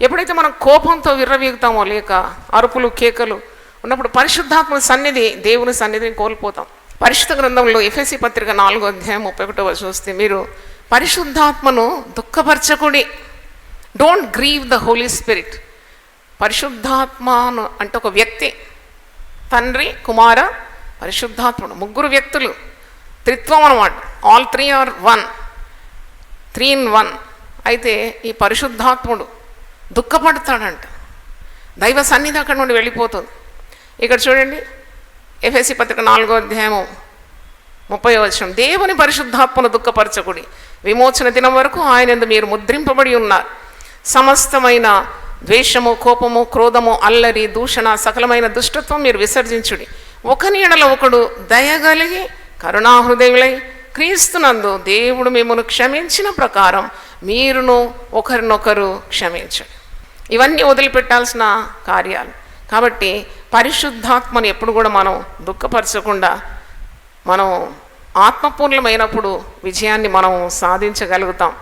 ఎప్పుడైతే మనం కోపంతో విర్రవీగుతామో, లేక అరుపులు కేకలు ఉన్నప్పుడు పరిశుద్ధాత్మ సన్నిధి, దేవుని సన్నిధిని కోల్పోతాం. పరిశుద్ధ గ్రంథంలో ఎఫెసీ పత్రిక 4:31 చూస్తే, మీరు పరిశుద్ధాత్మను దుఃఖపరచకుడి, don't grieve the Holy Spirit. పరిశుద్ధాత్మను అంటే ఒక వ్యక్తి, తండ్రి, కుమార, పరిశుద్ధాత్ముడు, ముగ్గురు వ్యక్తులు, త్రిత్వం అన్నమాట. All three are one, 3 in 1. అయితే ఈ పరిశుద్ధాత్ముడు దుఃఖపడతాడంట. దైవ సన్నిధి అక్కడి నుండి వెళ్ళిపోతుంది. ఇక్కడ చూడండి, ఎఫెసీ పత్రిక 4:30, దేవుని పరిశుద్ధాత్మను దుఃఖపరచకుడి, విమోచన దినం వరకు ఆయనందు మీరు ముద్రింపబడి ఉన్నారు. సమస్తమైన ద్వేషము, కోపము, క్రోధము, అల్లరి, దూషణ, సకలమైన దుష్టత్వం మీరు విసర్జించుడి. ఒకని ఎడల ఒకడు దయగలిగి కరుణాహృదయులై క్రీస్తునందు దేవుడు మిమ్మల్ని క్షమించిన ప్రకారం మీరును ఒకరినొకరు క్షమించండి. ఇవన్నీ వదిలిపెట్టాల్సిన కార్యాలు. కాబట్టి పరిశుద్ధాత్మను ఎప్పుడు కూడా మనం దుఃఖపరచకుండా మనం ఆత్మపూర్ణమైనప్పుడు విజయాన్ని మనం సాధించగలుగుతాం.